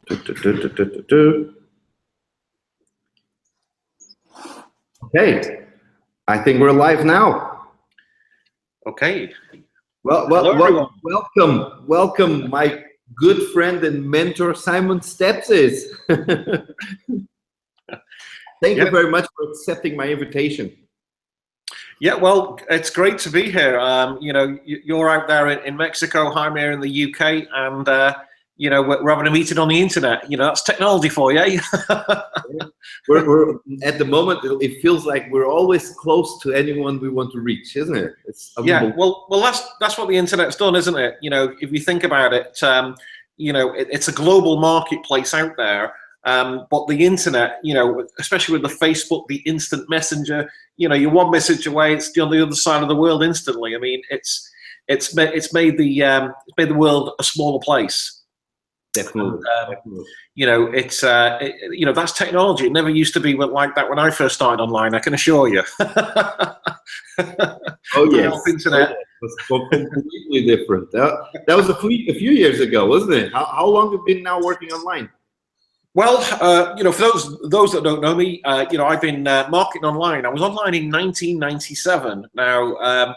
Du, du, du, du, du, du, du. Okay, I think we're live now. Okay. Welcome, my good friend and mentor, Simon Stepsys. Thank you very much for accepting my invitation. Yeah, well, it's great to be here. You're out there in Mexico, I'm here in the UK, and we're having a meeting on the internet. That's technology for you. we're at the moment, it feels like we're always close to anyone we want to reach, isn't it? Yeah, well, that's what the internet's done, isn't it? If you think about it, it's a global marketplace out there. But the internet, especially with the Facebook, the instant messenger, you're one message away, it's on the other side of the world instantly. I mean, it's made the world a smaller place. Definitely. Definitely. That's technology. It never used to be like that when I first started online, I can assure you. Oh yes, internet was completely different. That was a few years ago, wasn't it? How long have you been now working online? Well, for those that don't know me, I've been marketing online. I was online in 1997. Now, I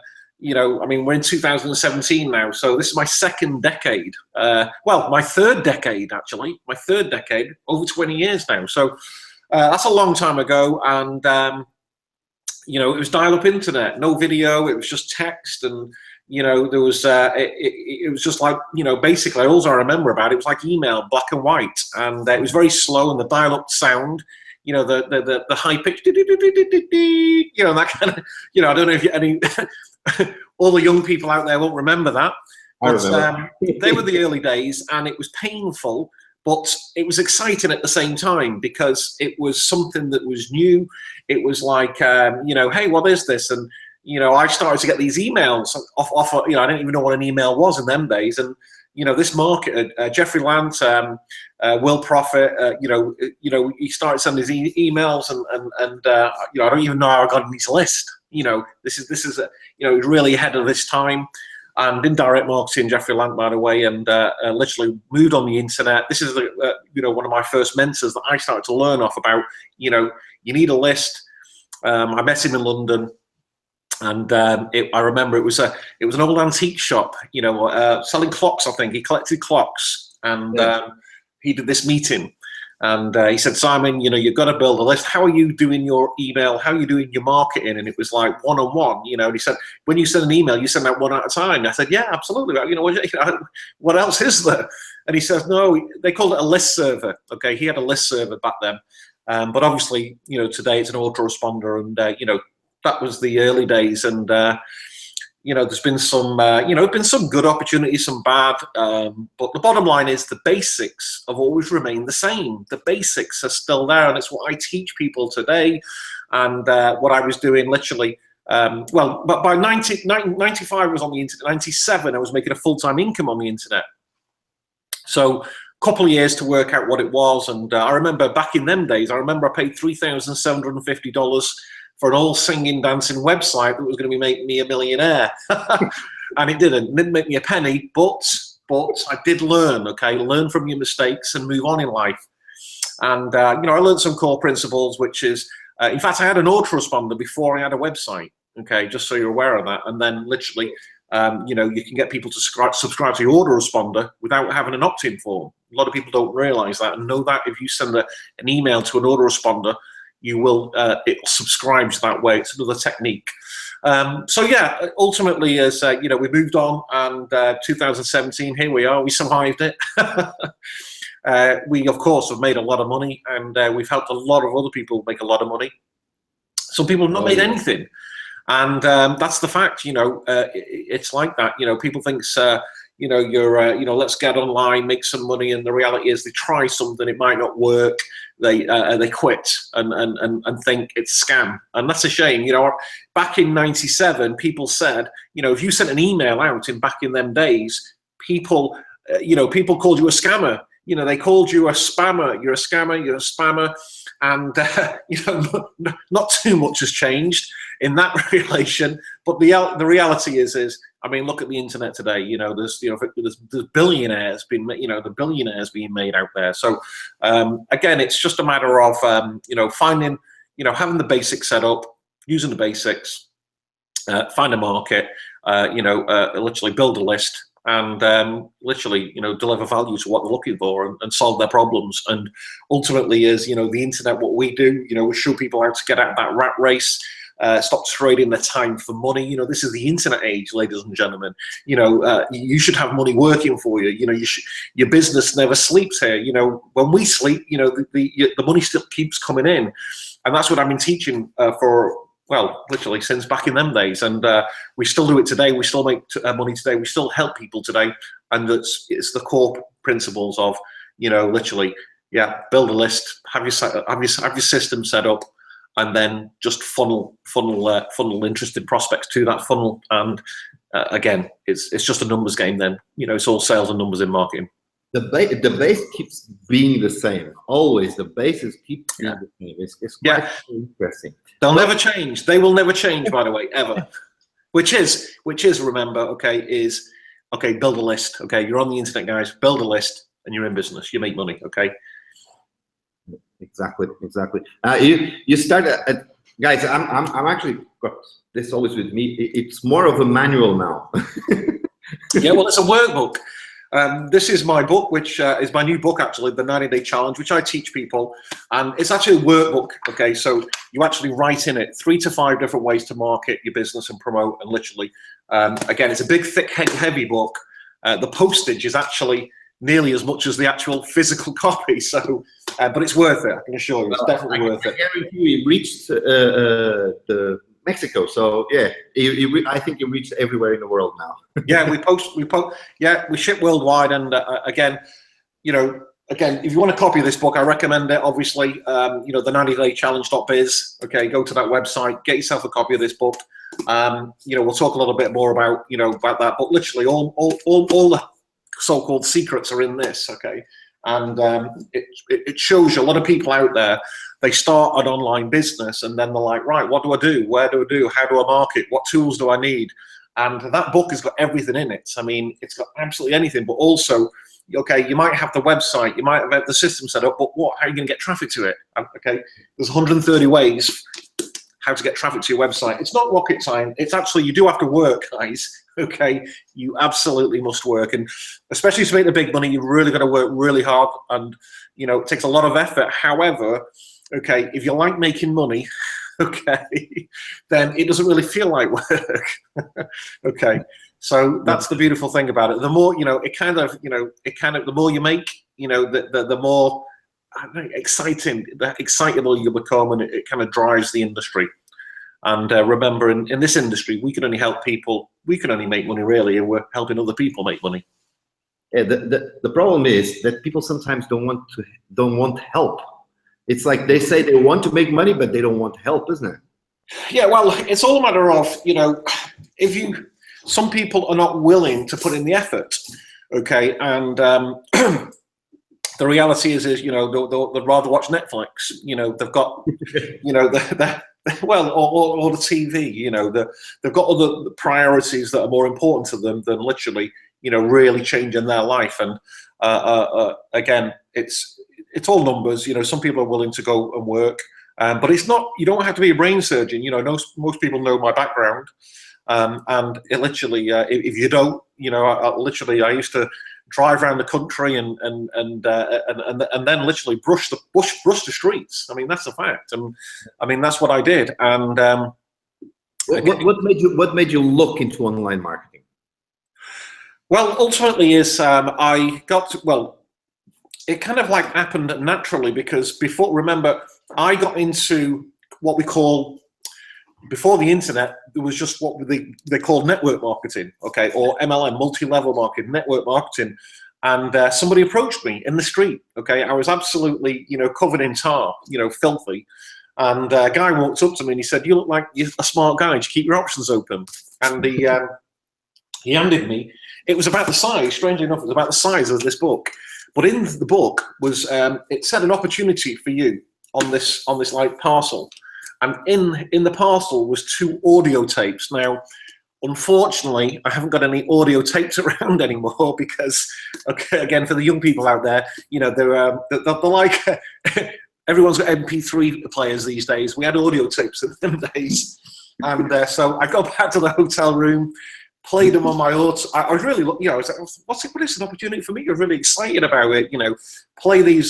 mean, we're in 2017 now, so this is my second decade. Well, my third decade, actually. My third decade, over 20 years now. So that's a long time ago, and it was dial-up internet, no video. It was just text, and there was it was just like, basically all I remember about it was like email, black and white, and it was very slow, and the dial-up sound, the high pitch, that kind of, I don't know if any all the young people out there won't remember that, but they were the early days, and it was painful, but it was exciting at the same time because it was something that was new. It was like, hey, what is this? And I started to get these emails off. I didn't even know what an email was in them days. And this marketer, Jeffrey Lant, Will Profit, he started sending his emails, and I don't even know how I got on his list. This is really ahead of this time. And in direct marketing, Jeffrey Lant, by the way, and literally moved on the internet. This is one of my first mentors that I started to learn off about. You need a list. I met him in London. And I remember it was an old antique shop, selling clocks. I think he collected clocks, and he did this meeting, and he said, Simon, you've got to build a list. How are you doing your email? How are you doing your marketing? And it was like one-on-one, And he said, when you send an email, you send that one at a time. And I said, yeah, absolutely. What else is there? And he says, no, they called it a list server. Okay, he had a list server back then, but obviously, today it's an autoresponder, and that was the early days, and there's been some good opportunities, some bad, but the bottom line is the basics have always remained the same. The basics are still there, and it's what I teach people today, and what I was doing literally. But by 95 I was on the internet. 97 I was making a full-time income on the internet. So a couple of years to work out what it was, and I remember back in them days, I paid $3,750 for an all singing, dancing website that was going to be making me a millionaire. And it didn't make me a penny, but I did learn, learn from your mistakes and move on in life. And, I learned some core principles, which is, in fact, I had an autoresponder before I had a website, just so you're aware of that. And then literally, you can get people to subscribe to your autoresponder without having an opt-in form. A lot of people don't realize that, and know that if you send an email to an autoresponder, you will it subscribes that way. It's another technique. So yeah, ultimately, as we moved on, and 2017, here we are. We survived it. We of course have made a lot of money, and we've helped a lot of other people make a lot of money. Some people have not made anything, and that's the fact. It's like that. People think let's get online, make some money, and the reality is they try something, it might not work, they quit and think it's scam, and that's a shame. Back in 97, people said, if you sent an email out back in them days, people called you a scammer. They called you a spammer. You're a scammer. You're a spammer. And not too much has changed in that relation. But the reality is I I mean, look at the internet today. You know, there's billionaires being, the billionaires being made out there. So again, it's just a matter of finding, having the basics set up, using the basics, find a market, literally build a list, and literally, deliver value to what they're looking for, and solve their problems. And ultimately, is the internet, what we do, we show people how to get out of that rat race. Stop trading their time for money. This is the internet age, ladies and gentlemen. You should have money working for you. Your business never sleeps here. When we sleep, the money still keeps coming in, and that's what I've been teaching literally since back in them days. And we still do it today. We still make money today. We still help people today, and it's the core principles of literally, build a list, have your system set up, and then just funnel interested prospects to that funnel. And again, it's just a numbers game. Then it's all sales and numbers in marketing. The base keeps being the same. Always the bases keep being the same. It's quite interesting. They'll never change. They will never change, by the way, ever. Which is remember, build a list. Okay, you're on the internet, guys. Build a list, and you're in business. You make money. Okay. Exactly. You start guys. I'm actually got this always with me. It's more of a manual now. Yeah, well, it's a workbook. This is my book, which is my new book, actually, the 90-Day Challenge, which I teach people. And it's actually a workbook. Okay, so you actually write in it 3 to 5 different ways to market your business and promote. And literally, again, it's a big, thick, heavy book. The postage is actually nearly as much as the actual physical copy. So, but it's worth it. I can assure you, it's definitely worth it. I guarantee you, it reached the Mexico. So yeah, I think it reached everywhere in the world now. Yeah, we ship worldwide. And again, if you want a copy of this book, I recommend it. Obviously, the 90daychallenge.biz. Okay, go to that website, get yourself a copy of this book. We'll talk a little bit more about about that. But literally, all the so-called secrets are in this. Okay, and it shows you a lot of people out there. They start an online business and then they're like, right, what do I do? Where do I do? How do I market? What tools do I need? And that book has got everything in it. I mean, it's got absolutely anything, but also, okay, you might have the website, you might have the system set up, but how are you going to get traffic to it? Okay, there's 130 ways how to get traffic to your website. It's not rocket science. It's actually, you do have to work, guys. Okay, you absolutely must work, and especially to make the big money, you've really got to work really hard, and it takes a lot of effort. However, okay, if you like making money, okay, then it doesn't really feel like work. Okay, so that's the beautiful thing about it. The more the more you make, the more excitable you become, and it kind of drives the industry. And remember, in this industry, we can only help people. We can only make money, really, and we're helping other people make money. Yeah, the problem is that people sometimes don't want help. It's like they say they want to make money, but they don't want help, isn't it? Yeah, well, it's all a matter of, some people are not willing to put in the effort, okay, and the reality is they'd rather watch Netflix. They've got, or the TV. They've got other priorities that are more important to them than literally, really changing their life. And again, it's all numbers. Some people are willing to go and work, but it's not. You don't have to be a brain surgeon. Most people know my background, and it literally, if you don't, I used to drive around the country and then literally brush the streets. I mean, that's a fact, and I mean that's what I did. And what made you look into online marketing? Well, ultimately, is I got to, it kind of like happened naturally, because remember, I got into what we call, before the internet, there was just what they called network marketing, okay, or MLM, multi-level marketing, network marketing. And somebody approached me in the street, okay, I was absolutely, covered in tar, filthy. And a guy walked up to me and he said, "You look like you're a smart guy, just keep your options open." And he handed me, it was about the size, strangely enough, it was about the size of this book. But in the book was, it said an opportunity for you on this like parcel. And in the parcel was 2 audio tapes. Now, Unfortunately, I haven't got any audio tapes around anymore because, okay, again, for the young people out there, you know, they're like, everyone's got MP3 players these days. We had audio tapes in them days. And so I got back to the hotel room, played them on my auto. I was really, you know, I was like, what is an opportunity for me? I was really excited about it, you know, play these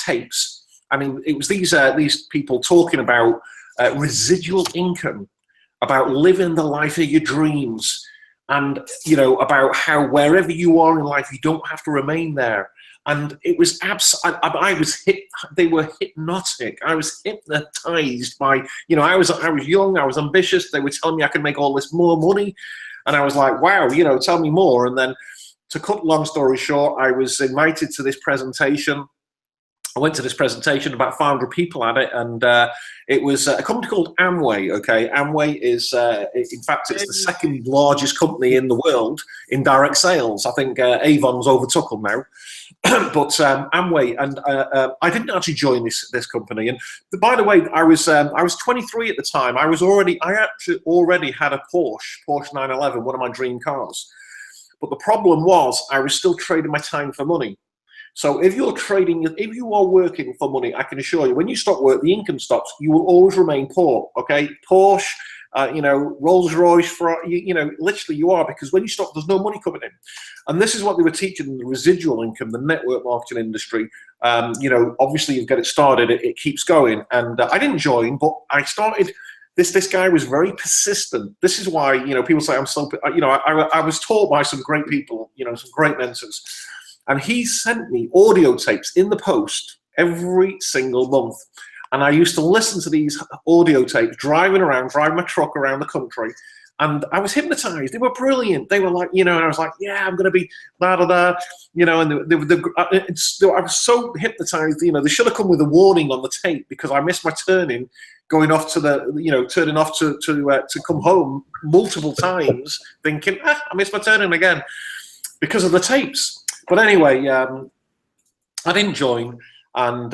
tapes. I mean, it was these people talking about residual income, about living the life of your dreams, and, you know, about how wherever you are in life, you don't have to remain there. And it was I was they were hypnotic. I was hypnotized by, you know, I was young, I was ambitious. They were telling me I could make all this more money. And I was like, wow, you know, tell me more. And then, to cut long story short, I was invited to this presentation. I went to this presentation, about 500 people at it, and it was a company called Amway. Okay, Amway is, in fact, it's the second largest company in the world in direct sales. I think Avon's overtook them now. But Amway, and I didn't actually join this company. And by the way, I was 23 at the time. I actually already had a Porsche 911, one of my dream cars. But the problem was, I was still trading my time for money. So if you're trading, if you are working for money, I can assure you, when you stop work, the income stops. You will always remain poor. Okay, Porsche, you know, Rolls Royce, you know, literally you are, because when you stop, there's no money coming in. And this is what they were teaching in the residual income, the network marketing industry. You know, obviously you've got it started, it keeps going. And I didn't join, but I started. This guy was very persistent. This is why, you know, people say I'm so, you know, I was taught by some great people, you know, some great mentors. And he sent me audio tapes in the post every single month. And I used to listen to these audio tapes driving my truck around the country. And I was hypnotized. They were brilliant. They were like, you know, and I was like, yeah, I'm going to be da da da, you know. And I was so hypnotized. You know, they should have come with a warning on the tape, because I missed my turning, going off to the, you know, turning off to come home multiple times, thinking, I missed my turning again, because of the tapes. But anyway, I didn't join. And,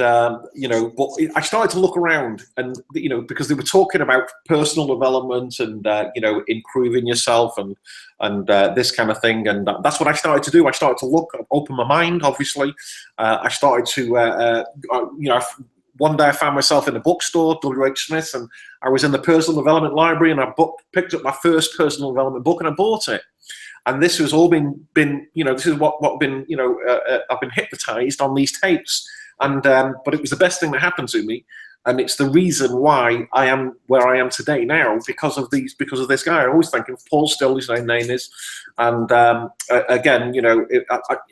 you know, but I started to look around, and, you know, because they were talking about personal development and, you know, improving yourself and this kind of thing. And that's what I started to do. I started to look, open my mind, obviously. I started to, you know, one day I found myself in a bookstore, W.H. Smith, and I was in the personal development library, and I picked up my first personal development book, and I bought it. And this has all been, you know, this is what been, you know, I've been hypnotized on these tapes. And but it was the best thing that happened to me, and it's the reason why I am where I am today now, because of this guy. I always think of Paul Still, his name is, and again, you know,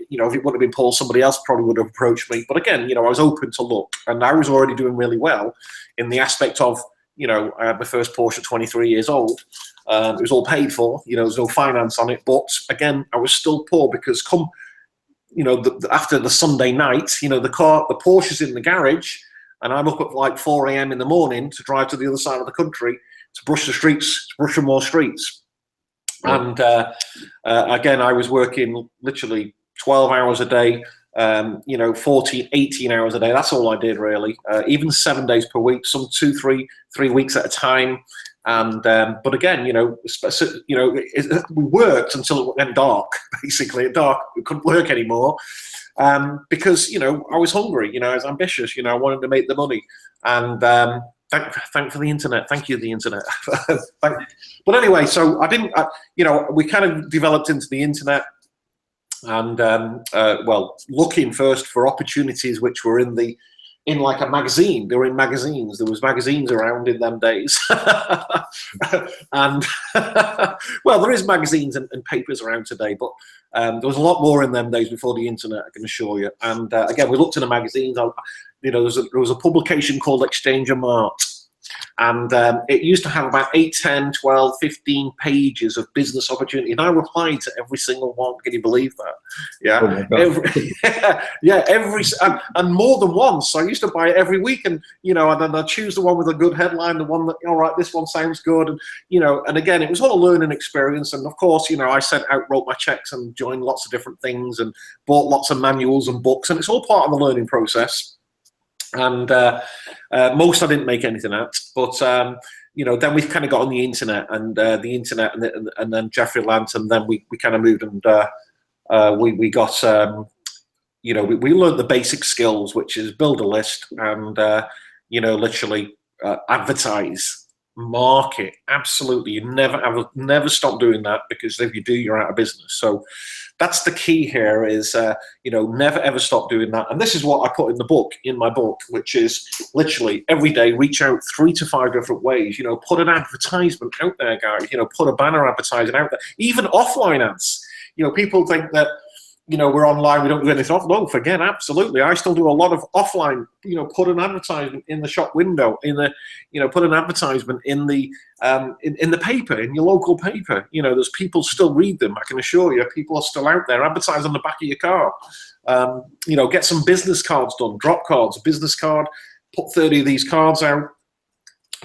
you know, if it wouldn't have been Paul, somebody else probably would have approached me. But again, you know, I was open to look, and I was already doing really well in the aspect of, you know, I had my first Porsche at 23 years old. It was all paid for, you know, there's no finance on it. But again, I was still poor, because you know, after the Sunday night, you know, the Porsche's in the garage, and I'm up at like 4 a.m. in the morning to drive to the other side of the country to brush the streets, to brush some more streets. And again, I was working literally 12 hours a day, you know, 14, 18 hours a day. That's all I did, really. Even 7 days per week, some 2, 3 weeks at a time. And but again, you know, we worked until it went dark. Basically, at dark, we couldn't work anymore, because, you know, I was hungry. You know, I was ambitious. You know, I wanted to make the money. And thank for the internet. Thank you, the internet. But anyway, so I didn't. You know, we kind of developed into the internet, and well, looking first for opportunities which were in like a magazine. They were in magazines. There was magazines around in them days. And well, there is magazines and papers around today, but there was a lot more in them days before the internet, I can assure you. And again, we looked in the magazines. You know, there was a publication called Exchange and Mart. And it used to have about 8, 10, 12, 15 pages of business opportunity. And I replied to every single one. Can you believe that? Yeah. Oh, and more than once. I used to buy it every week, and, you know, and then I'd choose the one with a good headline, the one that, all right, this one sounds good. And, you know, and again, it was all a learning experience. And of course, you know, I wrote my checks and joined lots of different things and bought lots of manuals and books. And it's all part of the learning process. And most I didn't make anything at, but then we kind of got on the internet, and and then Jeffrey Lant, and then we kind of moved, and we got we learned the basic skills, which is build a list and literally advertise, market. Absolutely, you never stop doing that, because if you do, you're out of business. So that's the key here, is never ever stop doing that. And this is what I put in my book, which is literally every day reach out 3 to 5 different ways. Put an advertisement out there, guys. Put a banner advertising out there, even offline ads. People think that we're online, we don't do anything off. No, forget, absolutely. I still do a lot of offline. Put an advertisement in the shop window, put an advertisement in the paper, in your local paper. There's people still read them. I can assure you, people are still out there. Advertise on the back of your car. Get some business cards done, drop cards, a business card. Put 30 of these cards out.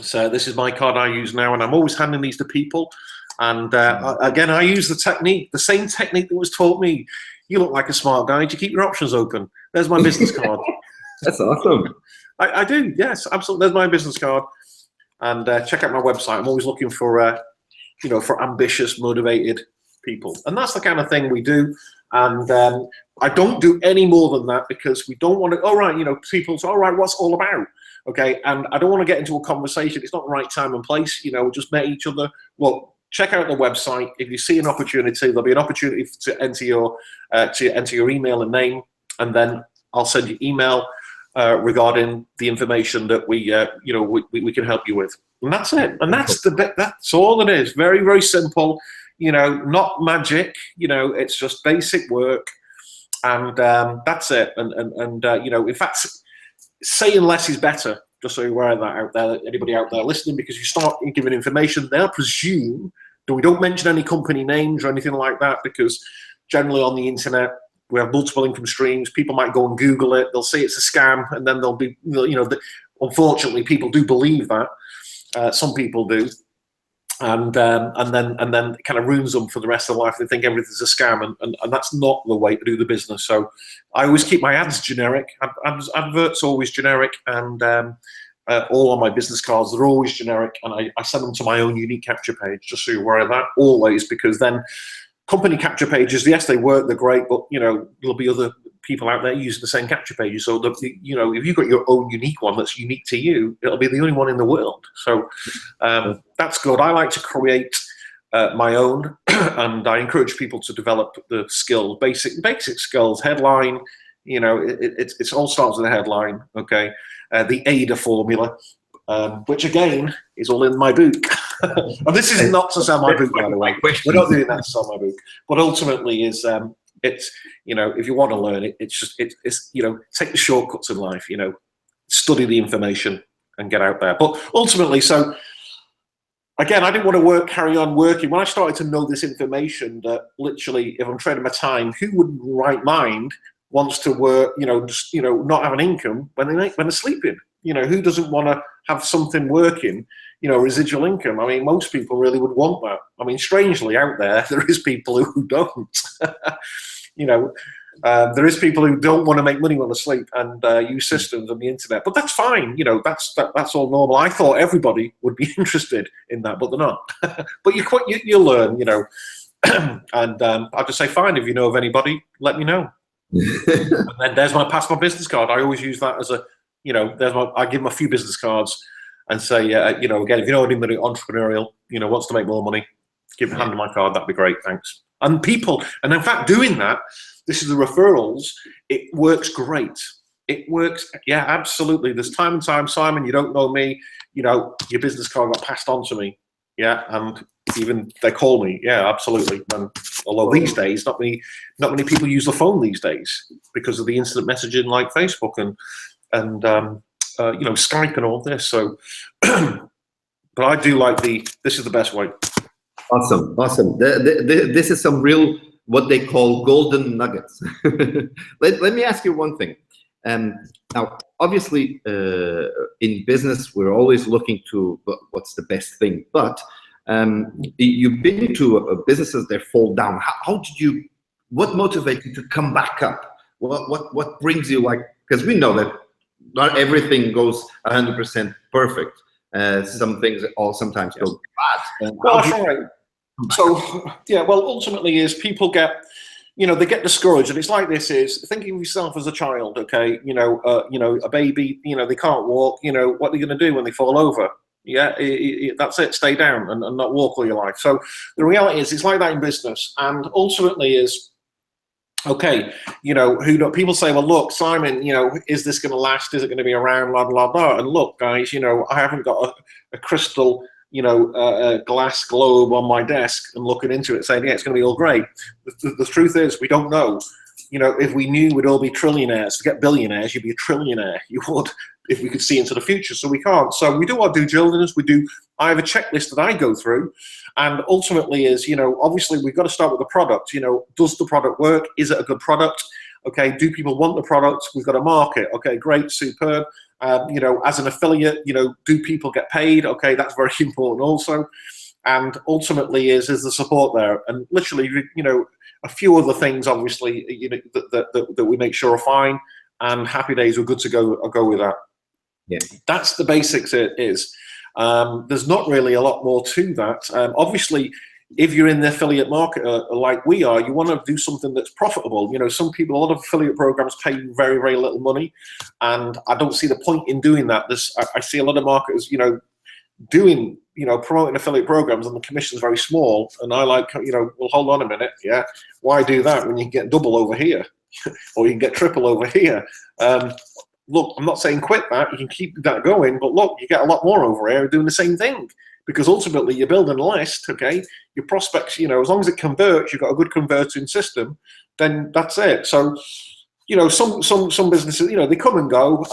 So this is my card I use now, and I'm always handing these to people. And again, I use the same technique that was taught me. You look like a smart guy. Do you keep your options open? There's my business card. That's awesome. I do, yes, absolutely. There's my business card. And check out my website. I'm always looking for, for ambitious, motivated people. And that's the kind of thing we do. And I don't do any more than that, because we don't want to, people say, all right, what's it all about? Okay, and I don't want to get into a conversation. It's not the right time and place. We just met each other. Well, check out the website. If you see an opportunity, there'll be an opportunity to enter your email and name, and then I'll send you email regarding the information that we can help you with. And that's it. And that's all it is. Very, very simple. Not magic. It's just basic work, and that's it. And in fact, saying less is better. Just so you're aware of that out there, anybody out there listening, because you start giving information, they'll presume that we don't mention any company names or anything like that, because generally on the internet, we have multiple income streams. People might go and Google it. They'll say it's a scam, and then they'll be, unfortunately, people do believe that. Some people do. And then it kind of ruins them for the rest of their life. They think everything's a scam, and that's not the way to do the business. So I always keep my ads generic. Adverts always generic, and all on my business cards, they're always generic, and I send them to my own unique capture page, just so you're aware of that, always, because then company capture pages, yes, they work, they're great, but there'll be other people out there using the same capture pages. So if you've got your own unique one that's unique to you, it'll be the only one in the world. So that's good. I like to create my own, and I encourage people to develop the skills, basic skills, headline. It all starts with a headline. Okay, the ADA formula, which again is all in my book. And this is not to sell my book, by the way. We're not doing that to sell my book. But ultimately, is it's if you want to learn it, it's take the shortcuts in life. Study the information and get out there. But ultimately, so again, I didn't want to carry on working. When I started to know this information, that literally, if I'm trading my time, who would in the right mind wants to work? Not have an income when they're sleeping. Who doesn't want to have something working? Residual income. I mean, most people really would want that. I mean, strangely, out there is people who don't. There is people who don't want to make money while they sleep and use systems on the internet, but that's fine. That's all normal. I thought everybody would be interested in that, but they're not. But you learn, and I'll just say, fine, if you know of anybody, let me know. And then there's my business card. I always use that as a, I give them a few business cards and say, again, if you know anybody entrepreneurial, wants to make more money, hand them my card. That'd be great. Thanks. And in fact, doing that, this is the referrals. It works great. It works. Yeah, absolutely. There's time and time, Simon, you don't know me, your business card got passed on to me. Yeah. And even they call me. Yeah, absolutely. And although these days, not many people use the phone these days because of the instant messaging like Facebook and Skype and all this. So, but I do like this is the best way. Awesome. This is some real, what they call golden nuggets. Let me ask you one thing. Now, obviously, in business, we're always looking to what's the best thing. But you've been to businesses that fall down. What motivates you to come back up? What brings you, because we know that not everything goes 100% perfect. some things all sometimes go bad. Well, that's right. So yeah, well, ultimately is people get, they get discouraged, and it's like this is thinking of yourself as a child, okay, a baby, they can't walk, what are they going to do when they fall over? Yeah, that's it, stay down and not walk all your life. So the reality is it's like that in business, and ultimately is, okay, people say, well, look, Simon, is this going to last? Is it going to be around, blah, blah, blah. And look, guys, I haven't got a crystal, a glass globe on my desk and looking into it saying, yeah, it's going to be all great. The truth is, we don't know. If we knew we'd all be trillionaires, forget billionaires, you'd be a trillionaire. You would, if we could see into the future. So we can't. So we do our due diligence. I have a checklist that I go through, and ultimately is, obviously we've got to start with the product. Does the product work? Is it a good product? Okay, do people want the product? We've got a market. Okay, great, superb. As an affiliate, do people get paid? Okay, that's very important also. And ultimately is the support there? And literally, a few other things, obviously, that we make sure are fine. And happy days, we're good to go. I'll go with that. Yeah, that's the basics. It is. There's not really a lot more to that. Obviously, if you're in the affiliate market like we are, you want to do something that's profitable. Some people, a lot of affiliate programs pay you very, very little money, and I don't see the point in doing that. I see a lot of marketers, doing, promoting affiliate programs, and the commission's very small. And I like, well, hold on a minute, yeah, why do that when you can get double over here, or you can get triple over here? Look, I'm not saying quit that. You can keep that going, but look, you get a lot more over here doing the same thing, because ultimately you're building a list, okay? Your prospects, as long as it converts, you've got a good converting system, then that's it. So, some businesses, they come and go.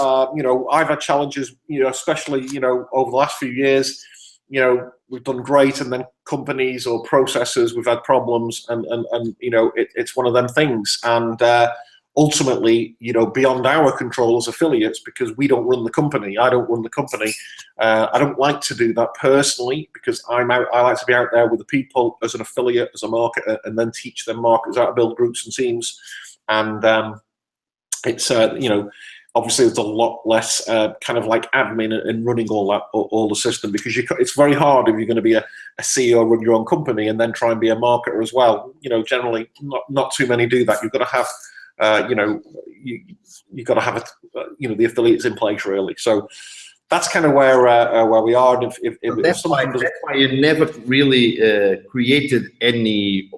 I've had challenges, especially, over the last few years. We've done great, and then companies or processes, we've had problems, and it's one of them things. And ultimately, beyond our control as affiliates, because we don't run the company. I don't run the company. I don't like to do that personally, because I like to be out there with the people as an affiliate, as a marketer, and then teach them marketers how to build groups and teams. And it's obviously there's a lot less kind of like admin and running all the system, because it's very hard if you're going to be a CEO, run your own company, and then try and be a marketer as well. Generally not too many do that. You've got to have you've got to have the affiliates in place, really. So that's kind of where we are. And that's why you never really created any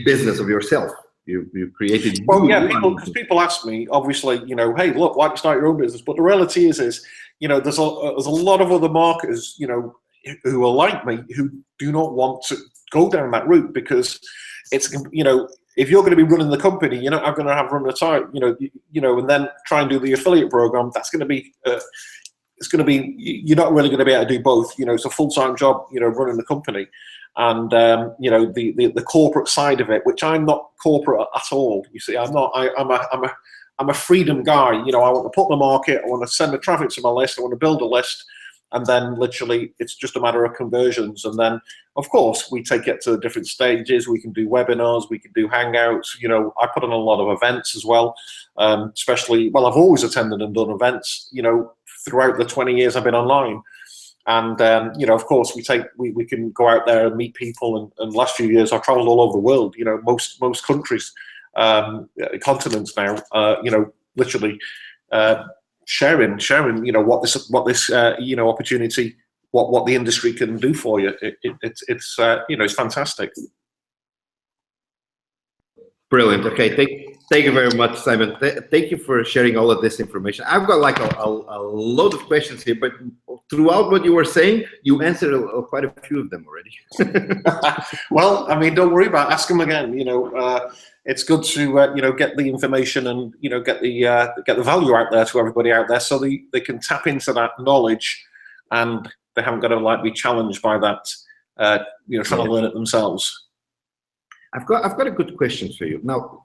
business of yourself. You created. Well, yeah, because people ask me, obviously, hey, look, why don't you start your own business? But the reality is there's a lot of other marketers, who are like me, who do not want to go down that route, because it's, if you're going to be running the company, you're not going to have run the time, and then try and do the affiliate program. That's going to be, it's going to be, you're not really going to be able to do both. It's a full-time job, running the company. And the corporate side of it, which I'm not corporate at all. You see, I'm not. I'm a freedom guy. I want to put the market. I want to send the traffic to my list. I want to build a list, and then literally it's just a matter of conversions. And then, of course, we take it to the different stages. We can do webinars. We can do hangouts. I put on a lot of events as well. Especially, well, I've always attended and done events. Throughout the 20 years I've been online. And of course, we can go out there and meet people. And last few years, I've traveled all over the world. Most countries, continents now. Literally sharing. What this opportunity, what the industry can do for you. It's fantastic. Brilliant. Okay, thank you very much, Simon. Thank you for sharing all of this information. I've got like a load of questions here, but throughout what you were saying, you answered quite a few of them already. Well, I mean, don't worry about it. Ask them again. It's good to get the information and get the value out there to everybody out there, so they can tap into that knowledge, and they haven't got to be challenged by that. Trying to learn it themselves. I've got a good question for you. Now,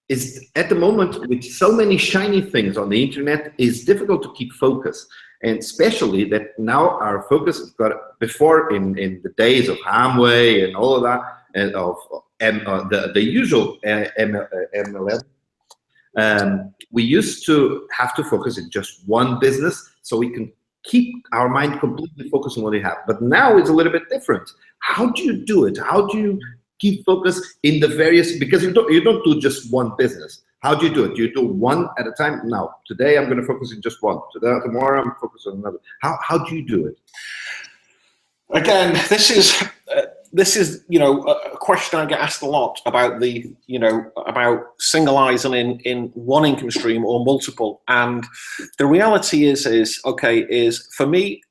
is at the moment with so many shiny things on the internet, it's difficult to keep focus, and especially that now our focus has got before in the days of Amway and all of that, and of the usual MLM. We used to have to focus in just one business, so we can keep our mind completely focused on what we have. But now it's a little bit different. How do you do it? How do you keep focus in the various, because you don't do just one business. How do you do it? Do you do one at a time? Now, today I'm going to focus on just one. Today, tomorrow I'm focused on another. How do you do it? Again, this is a question I get asked a lot about about single eyes and in one income stream or multiple. And the reality is for me,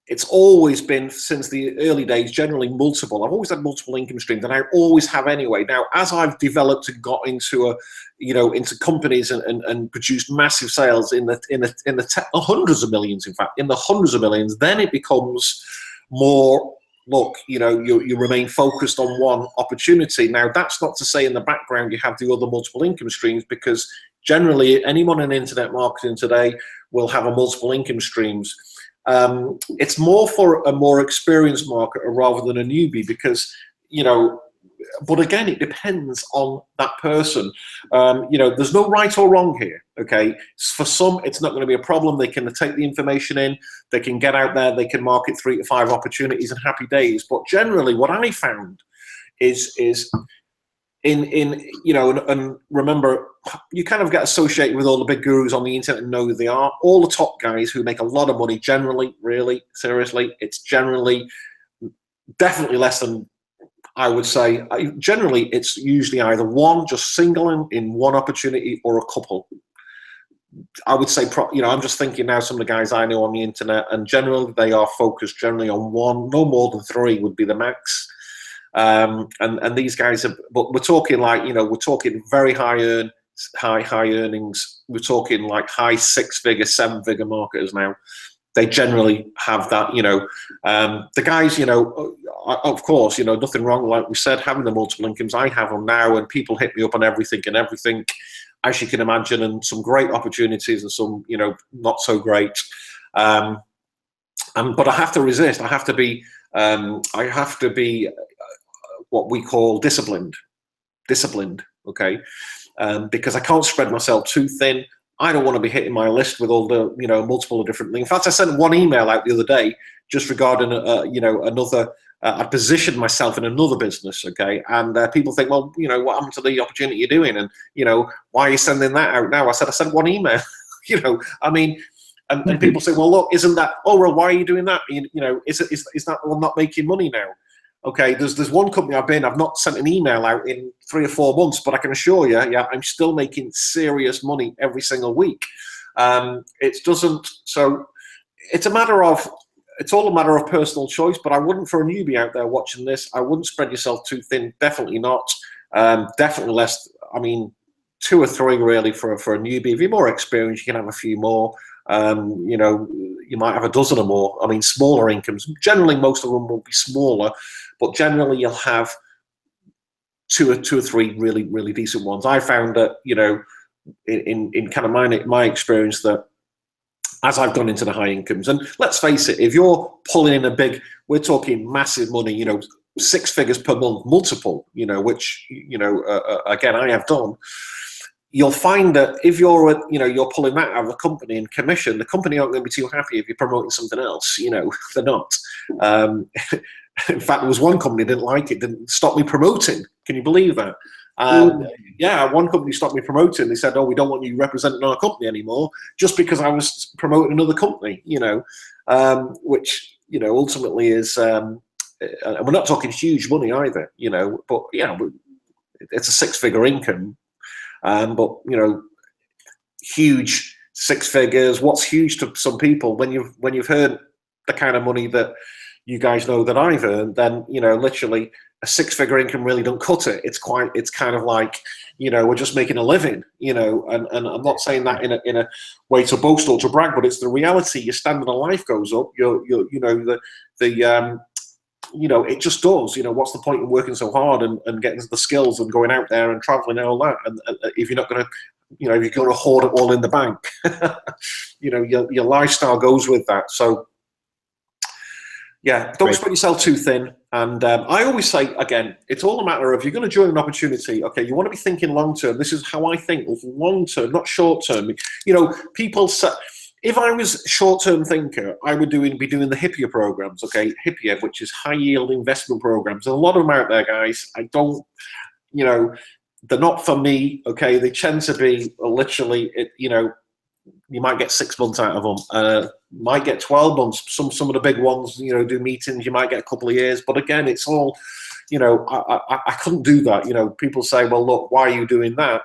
it's always been, since the early days, generally multiple. I've always had multiple income streams, and I always have anyway. Now, as I've developed and got into into companies and produced massive sales in the hundreds of millions, in fact, in the hundreds of millions, then it becomes more, look, you remain focused on one opportunity. Now, that's not to say in the background you have the other multiple income streams, because generally anyone in internet marketing today will have a multiple income streams. It's more for a more experienced marketer rather than a newbie, because but again, it depends on that person. There's no right or wrong here. Okay, for some it's not going to be a problem. They can take the information in, they can get out there, they can market 3 to 5 opportunities and happy days. But generally what I found is and remember, you kind of get associated with all the big gurus on the internet and know who they are. All the top guys who make a lot of money, generally, really, seriously, it's generally definitely less than, I would say, generally it's usually either one, just single in one opportunity, or a couple. I would say, I'm just thinking now, some of the guys I know on the internet, and generally they are focused generally on one, no more than 3 would be the max. And these guys are, but we're talking like, we're talking very high earnings. We're talking like high 6-figure, 7-figure marketers now. They generally have that, the guys, of course, nothing wrong, like we said, having the multiple incomes. I have them now, and people hit me up on everything, as you can imagine, and some great opportunities and some, not so great. But I have to resist. I have to be what we call disciplined, okay? Because I can't spread myself too thin. I don't want to be hitting my list with all the, multiple different things. In fact, I sent one email out the other day just regarding, another, I positioned myself in another business, okay? And people think, well, what happened to the opportunity you're doing? And, why are you sending that out now? I sent one email, and people say, well, look, isn't that, oh, well, why are you doing that? Is that well, not making money now? Okay, there's one company I've not sent an email out in 3 or 4 months, but I can assure you, I'm still making serious money every single week. So it's all a matter of personal choice, but I wouldn't, for a newbie out there watching this, I wouldn't spread yourself too thin, definitely not. Definitely less, 2 or 3 really for a newbie. If you're more experienced, you can have a few more. You might have a dozen or more. Smaller incomes, generally most of them will be smaller, but generally you'll have two or 3 really, really decent ones. I found that, in kind of my experience, that as I've gone into the high incomes, and let's face it, if you're pulling in we're talking massive money, 6 figures per month, multiple, which, again, I have done, you'll find that if you're pulling that out of the company and commission, the company aren't going to be too happy if you're promoting something else. They're not. In fact, there was one company didn't like it, didn't stop me promoting. Can you believe that? Yeah, one company stopped me promoting. They said, oh, we don't want you representing our company anymore, just because I was promoting another company, which, ultimately is, and we're not talking huge money either, but it's a 6-figure income. But huge 6 figures. What's huge to some people, when you've heard the kind of money that you guys know that I've earned, then literally a 6-figure income really don't cut it. It's kind of like, we're just making a living, and I'm not saying that in a way to boast or to brag, but it's the reality. Your standard of life goes up. It just does. What's the point in working so hard and getting the skills and going out there and traveling and all that? And if you're not going to, if you're going to hoard it all in the bank, your lifestyle goes with that. So, yeah, don't spread yourself too thin. And I always say, again, it's all a matter of, if you're going to join an opportunity, okay, you want to be thinking long term. This is how I think, long term, not short term. People say, If I was short-term thinker, I would be doing the hippier programs, okay? Hippier, which is high-yield investment programs. There's a lot of them out there, guys. I don't, you know, they're not for me, okay? They tend to be literally, you know, you might get 6 months out of them, might get 12 months. Some of the big ones, you know, do meetings, you might get a couple of years. But again, it's all, you know, I couldn't do that. You know, people say, well, look, why are you doing that?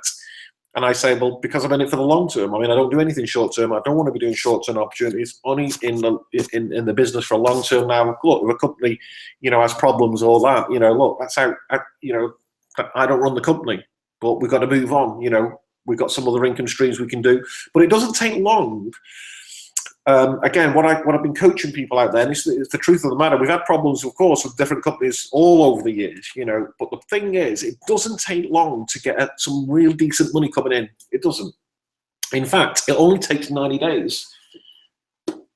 And I say, well, because I'm in it for the long term. I mean, I don't do anything short term. I don't want to be doing short term opportunities. Only in the business for a long term. Now, look, if a company, you know, has problems or that, you know, look, that's how, you know, I don't run the company, but we've got to move on. You know, we've got some other income streams we can do, but it doesn't take long. Again, what I've been coaching people out there, and it's the truth of the matter, we've had problems, of course, with different companies all over the years, you know, but the thing is, it doesn't take long to get some real decent money coming in. It doesn't. In fact, it only takes 90 days.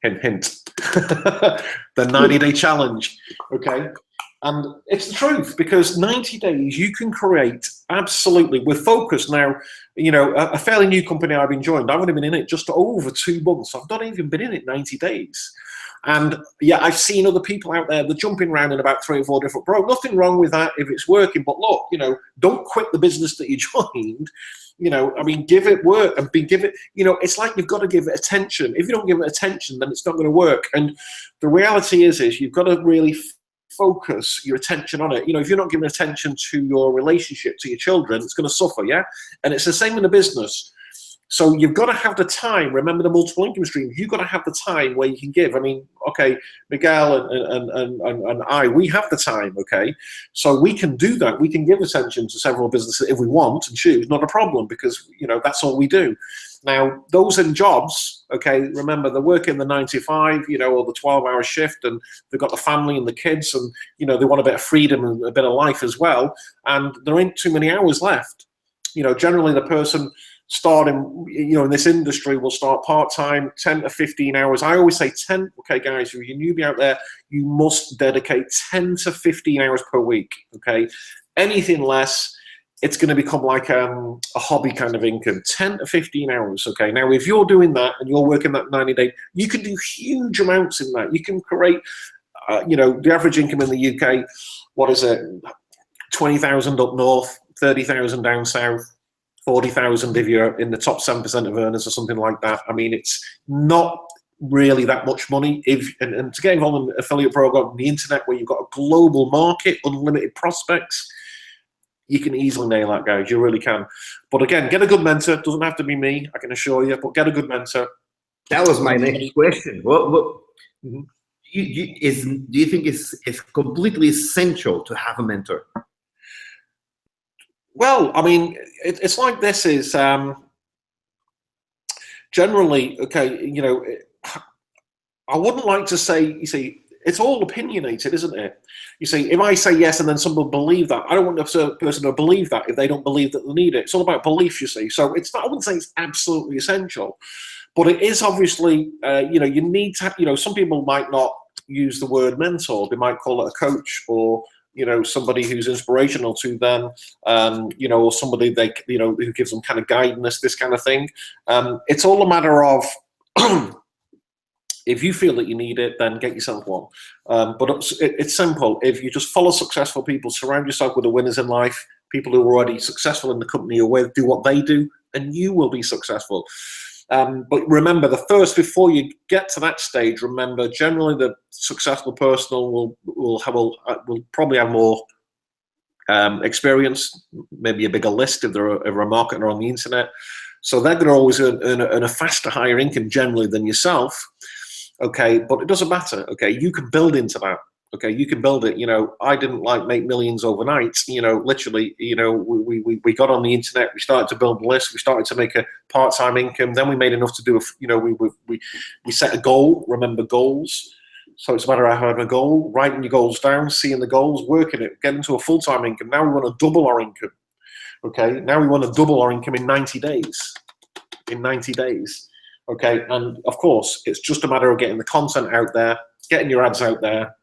Hint, hint. The 90-day challenge, okay? And it's the truth, because 90 days you can create absolutely with focus. Now, you know, a fairly new company I've been joined, I've only been in it just over 2 months. I've not even been in it 90 days. And yeah, I've seen other people out there, they're jumping around in about 3 or 4 different programs. Nothing wrong with that if it's working, but look, you know, don't quit the business that you joined. You know, I mean, give it work and give it, you know, it's like you've got to give it attention. If you don't give it attention, then it's not going to work. And the reality is you've got to really focus your attention on it. You know, if you're not giving attention to your relationship to your children, it's going to suffer, yeah? And it's the same in the business. So you've got to have the time. Remember the multiple income stream. You've got to have the time where you can give. I mean, okay, Miguel and I, we have the time, okay? So we can do that. We can give attention to several businesses if we want and choose. Not a problem, because, you know, that's all we do. Now, those in jobs, okay, remember they're working the 9 to 5, you know, or the 12-hour shift, and they've got the family and the kids, and, you know, they want a bit of freedom and a bit of life as well, and there ain't too many hours left. You know, generally the person starting, you know, in this industry will start part-time, 10 to 15 hours. I always say 10, okay, guys, if you're a newbie out there, you must dedicate 10 to 15 hours per week, okay? Anything less, it's going to become like a hobby kind of income. 10 to 15 hours, okay? Now, if you're doing that and you're working that 90-day, you can do huge amounts in that. You can create, you know, the average income in the UK, what is it? 20,000 up north, 30,000 down south, 40,000 if you're in the top 7% of earners or something like that. I mean, it's not really that much money. And to get involved in an affiliate program on the internet where you've got a global market, unlimited prospects, you can easily nail that, guys. You really can. But again, get a good mentor. It doesn't have to be me, I can assure you, but get a good mentor. That was my next question. What do you think is completely essential to have a mentor? Well, I mean, it's like this is generally, okay, you know, I wouldn't like to say, you see, it's all opinionated, isn't it? You see, if I say yes and then someone believe that, I don't want the person to believe that if they don't believe that they need it. It's all about belief, you see. So it's not, I wouldn't say it's absolutely essential, but it is obviously, you know, you need to have, you know, some people might not use the word mentor. They might call it a coach, or, you know, somebody who's inspirational to them, you know, or somebody they, you know, who gives them kind of guidance, this kind of thing. It's all a matter of, if you feel that you need it, then get yourself one. But it's simple. If you just follow successful people, surround yourself with the winners in life, people who are already successful in the company you're with, do what they do, and you will be successful. But remember, before you get to that stage, remember, generally the successful person will probably have more experience, maybe a bigger list if they're a marketer on the internet. So they're going to always earn a faster, higher income generally than yourself. Okay, but it doesn't matter. Okay, you can build into that. Okay, you can build it. You know, I didn't like make millions overnight. You know, literally, you know, we got on the internet, we started to build lists, we started to make a part-time income. Then we made enough to do you know, we set a goal. Remember goals. So it's a matter of having a goal, writing your goals down, seeing the goals, working it, getting to a full-time income. Now we want to double our income. Okay, now we want to double our income in 90 days. In 90 days. Okay, and of course, it's just a matter of getting the content out there, getting your ads out there,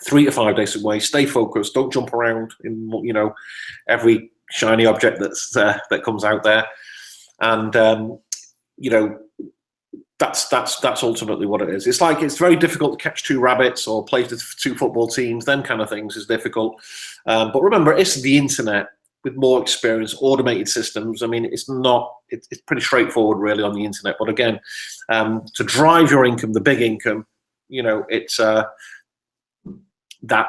3 to 5 days away. Stay focused. Don't jump around in, you know, every shiny object that comes out there. And you know, That's ultimately what it is. It's like it's very difficult to catch two rabbits or play to two football teams. Them kind of things is difficult. But remember, it's the internet with more experience, automated systems. I mean, it's pretty straightforward really on the internet. But again, to drive your income, the big income, you know, it's that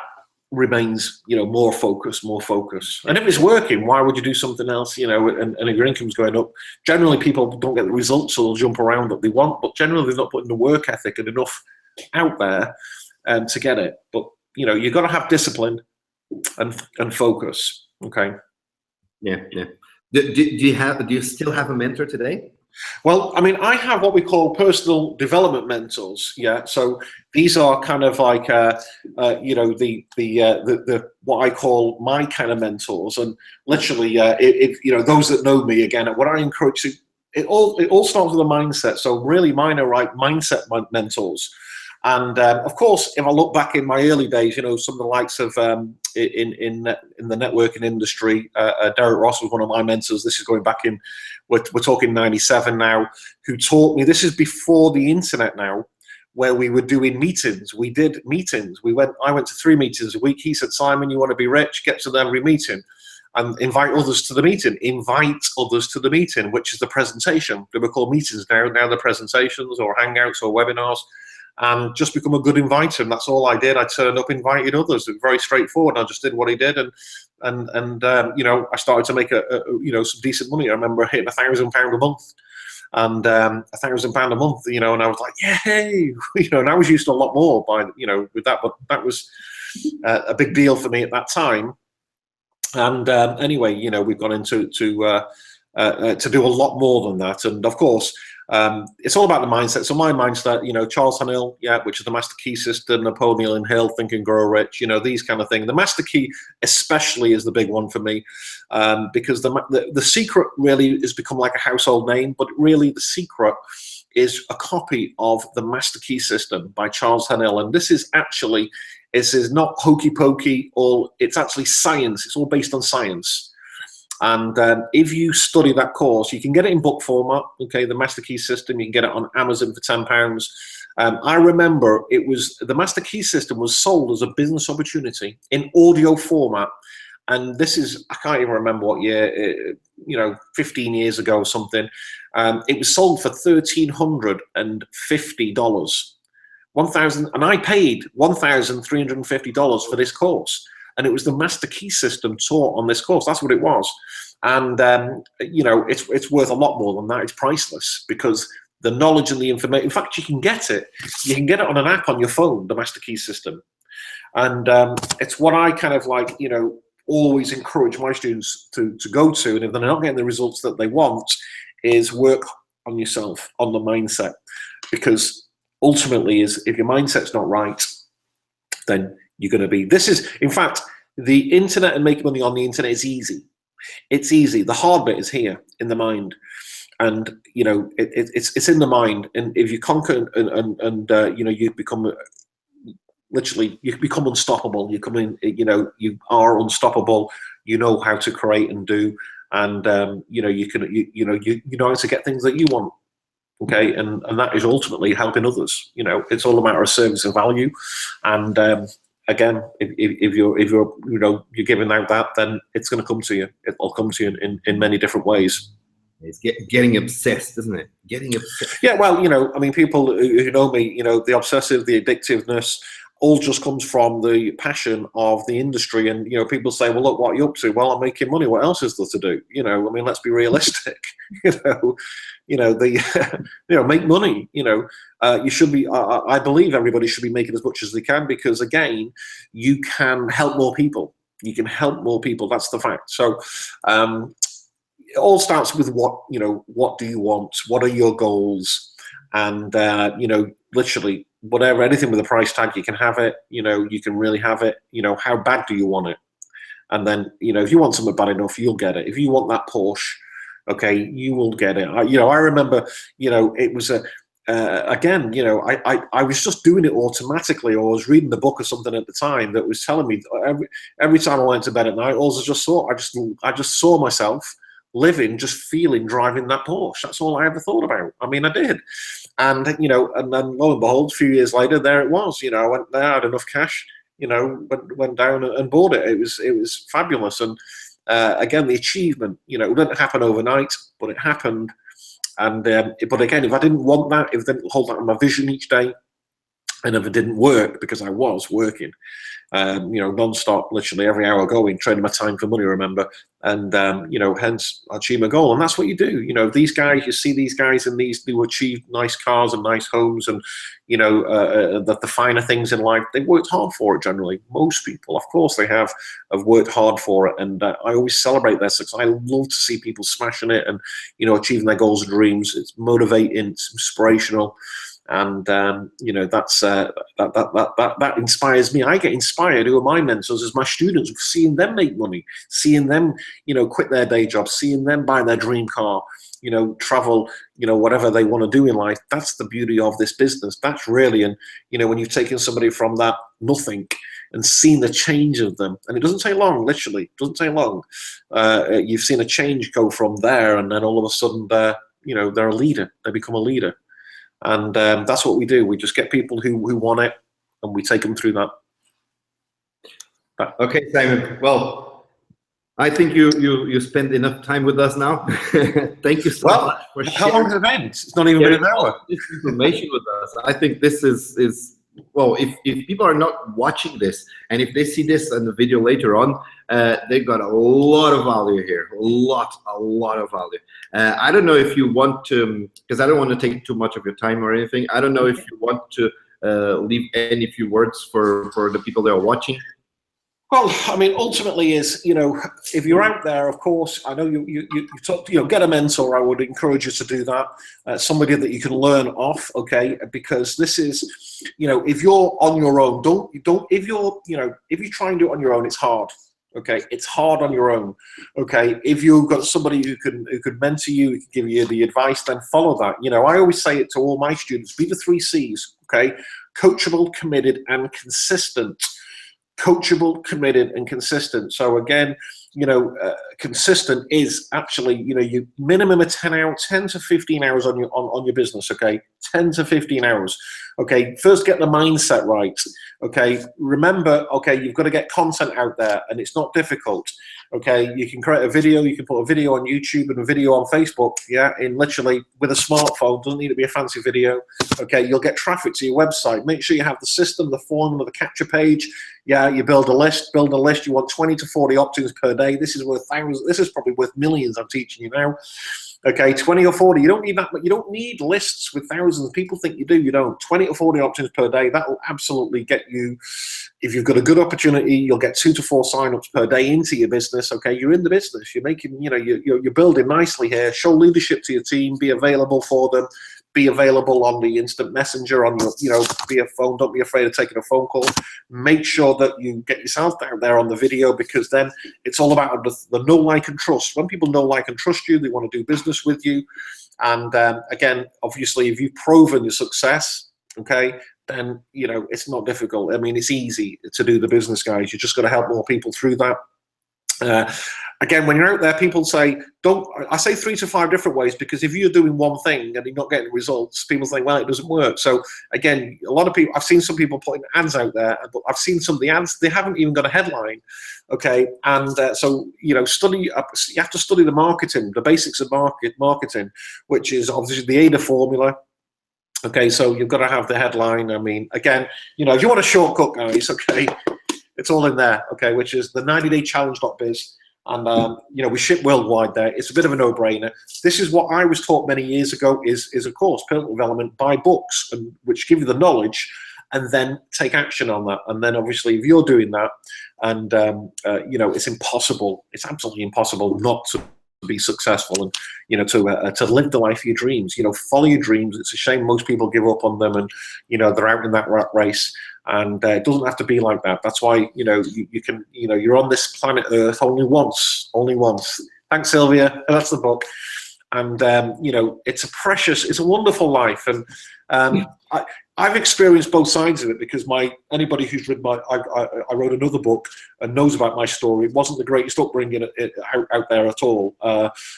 remains, you know, more focus. And if it's working, why would you do something else? You know, and if your income's going up, generally people don't get the results, so they'll jump around that they want, but generally they're not putting the work ethic and enough out there to get it. But you know, you've got to have discipline and focus. Okay. Yeah. Do you still have a mentor today? Well, I mean, I have what we call personal development mentors. Yeah, so these are kind of like, you know, the what I call my kind of mentors, and literally, if you know those that know me, again, what I encourage to, it all starts with a mindset. So really, mine are like mindset mentors. And of course, if I look back in my early days, you know, some of the likes of in the networking industry, Derek Ross was one of my mentors. This is going back in, we're talking 97 now, who taught me, this is before the internet now, where we were doing meetings. We did meetings. I went to 3 meetings a week. He said, Simon, you want to be rich? Get to every meeting and invite others to the meeting. Invite others to the meeting, which is the presentation. They were called meetings now they're presentations or hangouts or webinars. And just become a good inviter, and that's all I did. I turned up, invited others. It was very straightforward. I just did what he did, and you know, I started to make you know, some decent money. I remember hitting £1,000 a month, and £1,000 a month, you know, and I was like, yay, you know. And I was used to a lot more by, you know, with that, but that was a big deal for me at that time. And anyway, you know, we've gone into to do a lot more than that, and of course. It's all about the mindset. So my mindset, you know, Charles Hill, yeah, which is the Master Key System, Napoleon Hill, Think and Grow Rich, you know, these kind of things. The Master Key especially is the big one for me, because the secret really has become like a household name, but really the secret is a copy of the Master Key System by Charles Hill. And this is actually, this is not hokey pokey, or it's actually science. It's all based on science. And if you study that course, you can get it in book format, okay, the Master Key System. You can get it on Amazon for £10. I remember it was, the Master Key System was sold as a business opportunity in audio format. And this is, I can't even remember what year, you know, 15 years ago or something. It was sold for $1,350. And I paid $1,350 for this course. And it was the Master Key System taught on this course. That's what it was. And, you know, it's worth a lot more than that. It's priceless, because the knowledge and the information, in fact, you can get it on an app on your phone, the Master Key System. And it's what I kind of like, you know, always encourage my students to go to. And if they're not getting the results that they want, is work on yourself, on the mindset. Because ultimately, if your mindset's not right, then you're going to be, this is, in fact, the internet and making money on the internet is easy. It's easy. The hard bit is here in the mind. And, you know, it's in the mind. And if you conquer and you know, you become, literally, you become unstoppable. You come in, you know, you are unstoppable. You know how to create and do. And, you know, you know how to get things that you want. Okay. And that is ultimately helping others. You know, it's all a matter of service and value. And, again, if you're you know, you're giving out that, then it's going to come to you. It'll come to you in many different ways. It's getting obsessed, isn't it? Getting obsessed. Yeah, well, you know, I mean, people who know me, you know, the obsessive, the addictiveness, all just comes from the passion of the industry. And, you know, people say, well, look, what are you up to? Well, I'm making money. What else is there to do? You know, I mean, let's be realistic. You know, make money. You know, you should be, I believe everybody should be making as much as they can, because again, you can help more people. You can help more people. That's the fact. So it all starts with what do you want? What are your goals? And, you know, literally whatever, anything with a price tag, you can have it. You know, you can really have it. You know, how bad do you want it? And then, you know, if you want something bad enough, you'll get it. If you want that Porsche, okay, you will get it. You know, I remember, you know, it was again, you know, I was just doing it automatically, or I was reading the book or something at the time that was telling me every time I went to bed at night, I just saw myself living, just feeling driving that Porsche. That's all I ever thought about. I mean, I did. And, you know, and then lo and behold, a few years later, there it was. You know, I went there, I had enough cash, you know, went down and bought it. It was fabulous. And again, the achievement, you know, it didn't happen overnight, but it happened. And but again, if I didn't want that, if I didn't hold that on my vision each day, and if it didn't work, because I was working, you know, non-stop, literally every hour going, trading my time for money, remember, and you know, hence I achieve my goal. And that's what you do. You know, these guys, you see these guys in these who achieve nice cars and nice homes, and you know, the finer things in life. They worked hard for it. Generally, most people, of course, they have worked hard for it, and I always celebrate their success. I love to see people smashing it and, you know, achieving their goals and dreams. It's motivating, it's inspirational. And you know, that's that inspires me. I get inspired. Who are my mentors? As my students, seeing them make money, seeing them, you know, quit their day job, seeing them buy their dream car, you know, travel, you know, whatever they want to do in life. That's the beauty of this business. That's really, and you know, when you've taken somebody from that nothing and seen the change of them, and it doesn't take long, literally, it doesn't take long. You've seen a change go from there, and then all of a sudden, you know, they're a leader. They become a leader. And that's what we do. We just get people who want it, and we take them through that. Okay, Simon. Well, I think you spent enough time with us now. Thank you so much for how long has it been? It's not even been an hour. This information with us. I think this is well. If people are not watching this, and if they see this in the video later on, they got a lot of value here. A lot of value. I don't know if you want to, because I don't want to take too much of your time or anything. I don't know if you want to leave any few words for the people that are watching. Well, I mean, ultimately is, you know, if you're out there, of course, I know you talked, you know, get a mentor. I would encourage you to do that. Somebody that you can learn off, okay? Because this is, you know, if you're on your own, if you try and do it on your own, it's hard. Okay, it's hard on your own. Okay, if you've got somebody who could mentor you, who can give you the advice, then follow that. You know, I always say it to all my students: be the 3 C's. Okay, coachable, committed, and consistent. Coachable, committed, and consistent. So again, you know, consistent is actually, you know, you minimum of 10 to 15 hours on your business. Okay, 10 to 15 hours. Okay, first get the mindset right. Okay, remember, okay, you've got to get content out there, and it's not difficult. Okay, you can create a video, you can put a video on YouTube and a video on Facebook, yeah, in literally with a smartphone. Doesn't need to be a fancy video. Okay, you'll get traffic to your website. Make sure you have the system, the formula, the capture page. Yeah, you build a list. You want 20 to 40 opt-ins per day. This is worth thousands. This is probably worth millions. I'm teaching you now. Okay, 20 or 40. You don't need that. You don't need lists with thousands. People think you do. You don't. 20 or 40 opt-ins per day. That will absolutely get you. If you've got a good opportunity, you'll get 2 to 4 sign-ups per day into your business. Okay, you're in the business. You're making. You know, you're building nicely here. Show leadership to your team. Be available for them. Be available on the instant messenger, on your, you know, be a phone. Don't be afraid of taking a phone call. Make sure that you get yourself out there on the video, because then it's all about the know, like, and trust. When people know, like, and trust you, they want to do business with you. And again, obviously, if you've proven your success, okay, then, you know, it's not difficult. I mean, it's easy to do the business, guys. You just got to help more people through that. Again, when you're out there, people say, I say 3 to 5 different ways, because if you're doing one thing and you're not getting results, people think, well, it doesn't work. So again, a lot of people, I've seen some people putting ads out there, but I've seen some of the ads, they haven't even got a headline. Okay. And so, you know, you have to study the marketing, the basics of marketing, which is obviously the AIDA formula. Okay. So you've got to have the headline. I mean, again, you know, if you want a shortcut, guys, okay, it's all in there. Okay. Which is the 90daychallenge.biz. And you know, we ship worldwide there. It's a bit of a no-brainer. This is what I was taught many years ago, is of course personal development, buy books, and which give you the knowledge, and then take action on that. And then obviously if you're doing that, and you know, it's impossible, it's absolutely impossible not to be successful, and you know, to live the life of your dreams. You know, follow your dreams. It's a shame most people give up on them, and you know, they're out in that rat race. And it doesn't have to be like that. That's why, you know, you can, you know, you're on this planet Earth only once. Thanks, Sylvia. That's the book. and you know, it's a wonderful life, and I've experienced both sides of it, because anybody who's read I wrote another book and knows about my story. It wasn't the greatest upbringing out there at all.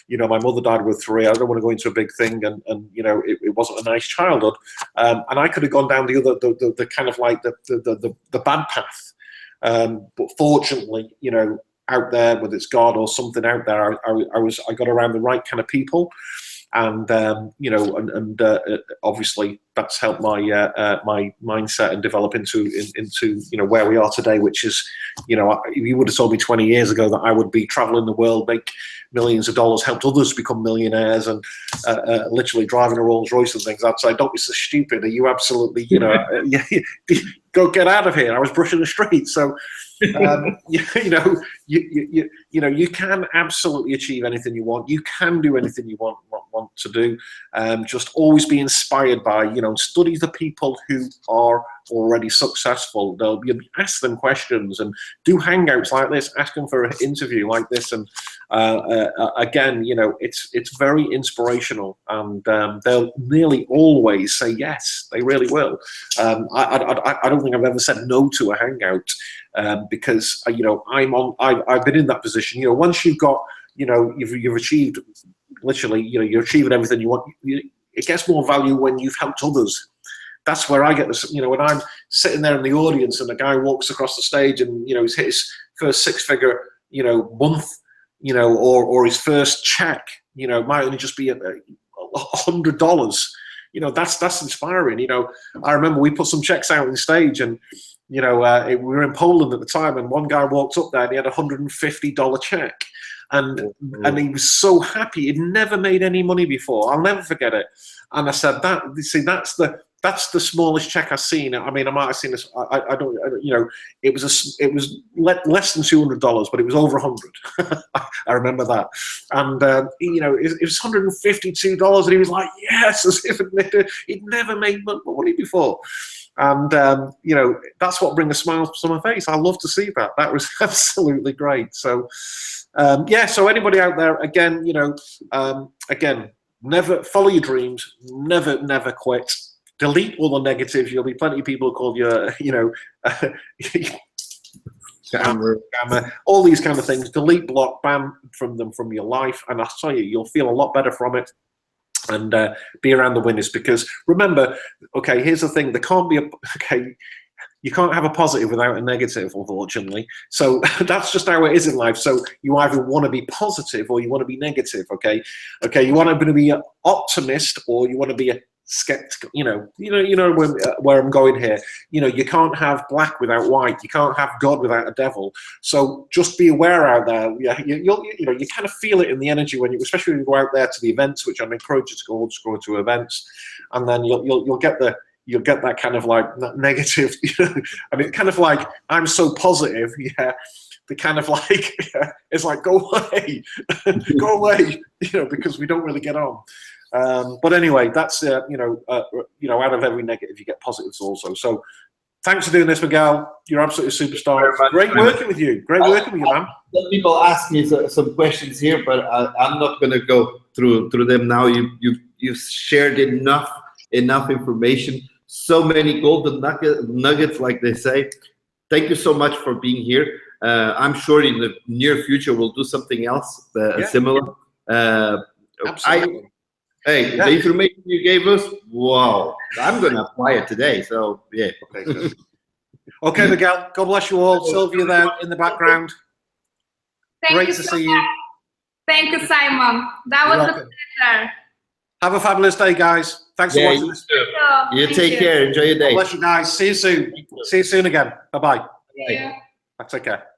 You know, my mother died with 3. I don't want to go into a big thing, and you know, it wasn't a nice childhood, and I could have gone down the kind of like the bad path, but fortunately, you know, out there, whether it's God or something out there, I got around the right kind of people. And you know, and obviously that's helped my my mindset and develop into you know, where we are today, which is, you know, if you would have told me 20 years ago that I would be traveling the world, make millions of dollars, helped others become millionaires, and literally driving a Rolls Royce and things, I'd say, don't be so stupid. Are you absolutely, you know, go get out of here. I was brushing the street. So you know, you know, you can absolutely achieve anything you want. You can do anything you want to do. Just always be inspired by, you know, study the people who are already successful. You'll ask them questions, and do hangouts like this. Ask them for an interview like this, and again, you know, it's very inspirational, and they'll nearly always say yes. They really will. I don't think I've ever said no to a hangout, because you know, I've been in that position. You know, once you've got, you know, you've achieved, literally, you know, you're achieving everything you want. It gets more value when you've helped others. That's where I get this. You know, when I'm sitting there in the audience and a guy walks across the stage and, you know, he's hit his first 6-figure, you know, month, you know, or his first check, you know, might only just be $100. You know, that's inspiring. You know, I remember we put some checks out on the stage, and you know, we were in Poland at the time, and one guy walked up there and he had a $150 check. And he was so happy. He'd never made any money before. I'll never forget it. And I said, that's the smallest check I've seen. I mean, I might have seen this. I don't, you know, it was less than $200, but it was over 100. I remember that. And you know, it was $152, and he was like, yes, as if he'd never made money before. And you know, that's what brings a smile to my face. I love to see that. That was absolutely great. So yeah, so anybody out there, again, you know, again, never follow your dreams, never quit. Delete all the negatives. There'll be plenty of people who call you, you know, scammer, all these kind of things. Delete, block, ban from your life, and I'll tell you, you'll feel a lot better from it. And be around the winners, because remember, okay, here's the thing: there can't be you can't have a positive without a negative, unfortunately. So that's just how it is in life. So you either want to be positive or you want to be negative. Okay, you want to be an optimist or you want to be a skeptical. You know where I'm going here. You know, you can't have black without white. You can't have God without a devil. So just be aware out there. Yeah, you know, you kind of feel it in the energy when especially when you go out there to the events, which I'm encouraged to go to events, and then you'll get that kind of like negative. You know, I mean, kind of like, I'm so positive. Yeah. The kind of like, it's like, go away, go away. You know, because we don't really get on. But anyway, that's you know, out of every negative you get positives also. So thanks for doing this, Miguel. You're absolutely a superstar. Great working with you. Great working with you, man. Some people ask me some questions here, but I'm not going to go through them now. You've shared enough information. So many golden nuggets, like they say. Thank you so much for being here. I'm sure in the near future we'll do something else similar. Absolutely. Hey, the information you gave us, wow, I'm going to apply it today. So, yeah. Okay, Miguel, God bless you all. Sylvia there in the background. Great to see you. Thank you, Simon. That was a pleasure. Have a fabulous day, guys. Thanks for watching this. You take care. Enjoy your day. God bless you guys. See you soon. See you soon again. Bye-bye. Bye. Take care.